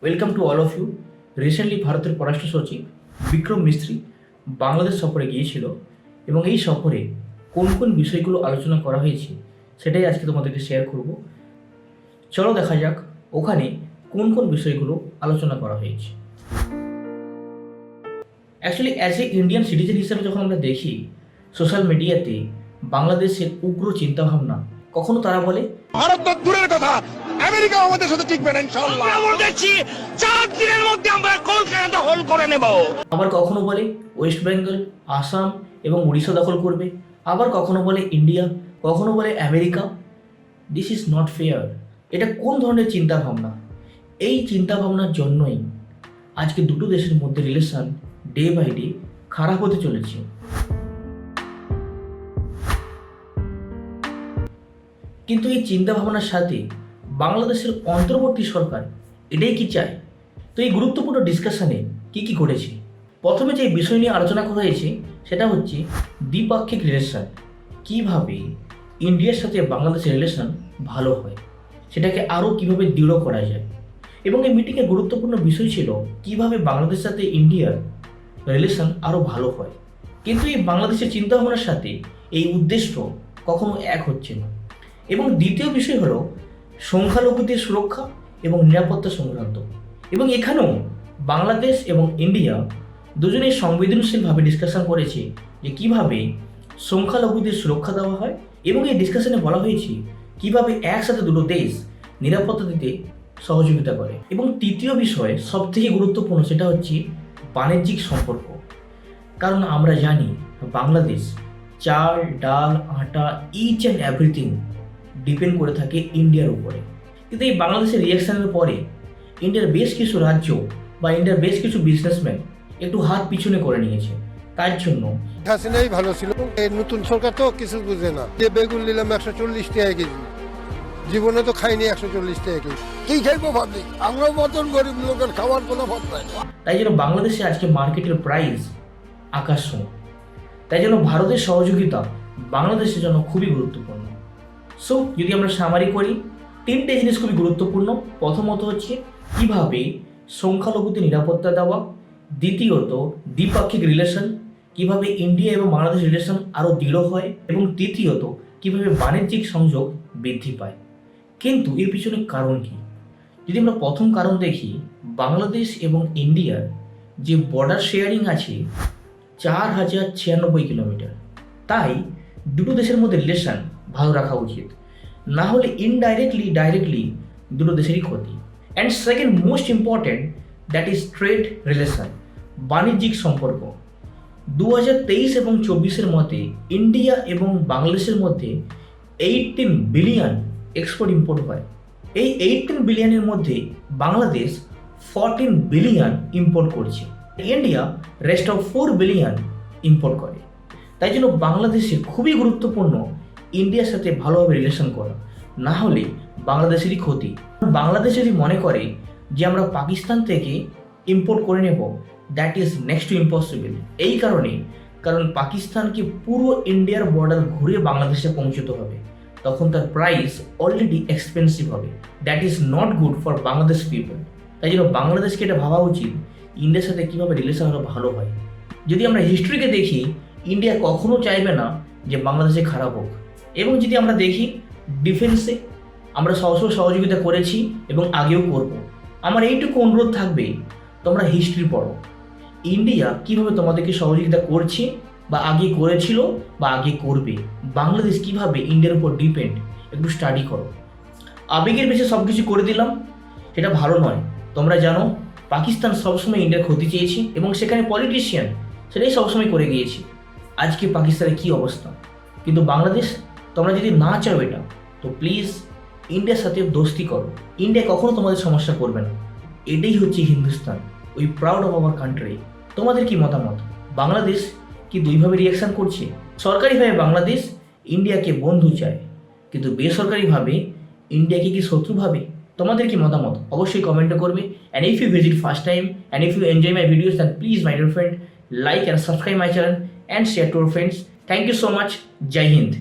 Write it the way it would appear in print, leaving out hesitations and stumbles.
Welcome to all of you. Recently ভারতের পররাষ্ট্র সচিব বিক্রম মিস্ত্রি বাংলাদেশ সফরে গিয়েছিল এবং এই সফরে কোন কোন বিষয়গুলো আলোচনা করা হয়েছে সেটাই আজকে তোমাদেরকে শেয়ার করব। চলো দেখা যাক ওখানে কোন কোন বিষয়গুলো আলোচনা করা হয়েছে। Actually as a Indian citizen হিসেবে যখন আমরা দেখি সোশ্যাল মিডিয়াতে বাংলাদেশের উগ্র চিন্তাভাবনা, কখনো তারা বলে ভারত তো দূরের কথা, আমেরিকা আমাদের সাথে টিকবে না ইনশাআল্লাহ। আমরা দেখছি 4 দিনের মধ্যে আমরা কলকাতা হোল করে নেব। আবার কখনো বলে ওয়েস্ট বেঙ্গল, আসাম এবং উড়িষ্যা দখল করবে, আবার কখনো বলে ইন্ডিয়া, কখনো বলে America. This is not fair. এটা কোন ধরনের চিন্তাভাবনা? এই চিন্তাভাবনার জন্যই আজকে দুটো দেশের মধ্যে রিলেশন ডে বাই ডে খারাপ হতে চলেছে। কিন্তু এই চিন্তাভাবনার সাথে বাংলাদেশের অন্তর্বর্তী সরকার এটাই কি চায়? তো এই গুরুত্বপূর্ণ ডিসকাশনে কি কি করেছে? প্রথমে যে বিষয় নিয়ে আলোচনা করা হয়েছে সেটা হচ্ছে দ্বিপাক্ষিক রিলেশন, কিভাবে ইন্ডিয়ার সাথে বাংলাদেশের রিলেশন ভালো হয়, সেটাকে আরও কিভাবে দৃঢ় করা যায়। এবং এই মিটিংয়ে গুরুত্বপূর্ণ বিষয় ছিল কিভাবে বাংলাদেশের সাথে ইন্ডিয়ার রিলেশন আরও ভালো হয়। কিন্তু এই বাংলাদেশের চিন্তাভাবনার সাথে এই উদ্দেশ্য কখনো এক হচ্ছে না। এবং দ্বিতীয় বিষয় হলো সংখ্যালঘুদের সুরক্ষা এবং নিরাপত্তা সংক্রান্ত। এবং এখানেও বাংলাদেশ এবং ইন্ডিয়া দুজনেই সংবেদনশীলভাবে ডিসকাশন করেছে যে কিভাবে সংখ্যালঘুদের সুরক্ষা দেওয়া হয়, এবং এই ডিসকাশনে বলা হয়েছে কিভাবে একসাথে দুটো দেশ নিরাপত্তা দিতে সহযোগিতা করে। এবং তৃতীয় বিষয় সবথেকে গুরুত্বপূর্ণ, সেটা হচ্ছে বাণিজ্যিক সম্পর্ক। কারণ আমরা জানি বাংলাদেশ চাল, ডাল, আটা, ইচ অ্যান্ড এভরিথিং ডিপেন্ড করে থাকে ইন্ডিয়ার উপরে। কিন্তু এই বাংলাদেশের রিয়াকশনের পরে ইন্ডিয়ার বেশ কিছু রাজ্য বা ইন্ডিয়ার বেশ কিছু বিজনেসম্যান একটু হাত পিছনে করে নিয়েছে। তার জন্য হাসিনাই ভালো ছিল। এই নতুন সরকার তো কিছু বুঝে না। যে বেগুন নিলাম 140 টাকা কেজি, জীবনে তো খাইনি 140 টাকা কেজি। কি খাইবো ভাবি? আমরাও মতন গরিব লোকের খাওয়ার কোনো পথ নাই। তাই জন্য বাংলাদেশে আজকে মার্কেটের প্রাইস আকাশ ছোঁয়া। তাই জন্য ভারতের সহযোগিতা বাংলাদেশের জন্য খুবই গুরুত্বপূর্ণ। সো যদি আমরা সামারি করি, তিনটে জিনিস খুবই গুরুত্বপূর্ণ। প্রথমত হচ্ছে কিভাবে সংখ্যালঘুদের নিরাপত্তা দেওয়া, দ্বিতীয়ত দ্বিপাক্ষিক রিলেশন, কিভাবে ইন্ডিয়া এবং বাংলাদেশ রিলেশন আরও দৃঢ় হয়, এবং তৃতীয়ত কিভাবে বাণিজ্যিক সংযোগ বৃদ্ধি পায়। কিন্তু এর পিছনে কারণ কি? যদি আমরা প্রথম কারণ দেখি, বাংলাদেশ এবং ইন্ডিয়ার যে বর্ডার শেয়ারিং আছে 4096 কিলোমিটার। তাই দুটো দেশের মধ্যে রিলেশন ভালো রাখা উচিত, না হলে ইনডাইরেক্টলি ডাইরেক্টলি দুটো দেশেরই ক্ষতি। And second most important, that is trade relation, বাণিজ্যিক সম্পর্ক। 2023 এবং 24-এর মধ্যে ইন্ডিয়া এবং বাংলাদেশের মধ্যে 18 বিলিয়ন এক্সপোর্ট ইম্পোর্ট হয়। এই 18 বিলিয়নের মধ্যে বাংলাদেশ 14 বিলিয়ন ইম্পোর্ট করছে, India rest of 4 billion import করে। তাই জন্য বাংলাদেশের খুবই গুরুত্বপূর্ণ ইন্ডিয়ার সাথে ভালোভাবে রিলেশন করা, না হলে বাংলাদেশেরই ক্ষতি। বাংলাদেশ যদি মনে করে যে আমরা পাকিস্তান থেকে ইম্পোর্ট করে নেব, that is next to impossible. এই কারণ পাকিস্তানকে পুরো ইন্ডিয়ার বর্ডার ঘুরে বাংলাদেশে পৌঁছতে হবে, তখন তার প্রাইস অলরেডি এক্সপেন্সিভ হবে। That is not good for Bangladesh people. তাই জন্য বাংলাদেশকে এটা ভাবা উচিত ইন্ডিয়ার সাথে কীভাবে রিলেশন আরও ভালো হয়। যদি আমরা হিস্ট্রিকে দেখি, ইন্ডিয়া কখনো চাইবে না যে বাংলাদেশে খারাপ হোক। এবং যদি আমরা দেখি ডিফেন্সে আমরা সবসময় সহযোগিতা করেছি এবং আগেও করব। আমার এইটুকু অনুরোধ থাকবে, তোমরা হিস্ট্রি পড়ো, ইন্ডিয়া কীভাবে তোমাদেরকে সহযোগিতা করছে বা আগে করেছিল বা আগে করবে, বাংলাদেশ কীভাবে ইন্ডিয়ার উপর ডিপেন্ড, একটু স্টাডি করো। আবেগের বেশি সব কিছু করে দিলাম, সেটা ভালো নয়। তোমরা জানো পাকিস্তান সবসময় ইন্ডিয়ার ক্ষতি চেয়েছে এবং সেখানে পলিটিশিয়ান সেটাই সবসময় করে গিয়েছে। আজকে পাকিস্তানের কী অবস্থা। কিন্তু বাংলাদেশ, তোমরা যদি না চাও এটা, তো প্লিজ ইন্ডিয়ার সাথে দোস্তি করো। ইন্ডিয়া কখনো তোমাদের সমস্যা করবে না। এটাই হচ্ছে Hindustan, we proud of our country. তোমাদের কি মতামত? বাংলাদেশ কি দুইভাবে রিয়াকশান করছে? সরকারিভাবে বাংলাদেশ ইন্ডিয়াকে বন্ধু চায়, কিন্তু বেসরকারিভাবে ইন্ডিয়াকে কি শত্রু ভাবে? তোমাদের কি মতামত অবশ্যই কমেন্টে করবে। And if you visit first time and if you enjoy my videos, then please my dear friend, like and subscribe my channel and share to your friends. Thank you so much. Jai Hind.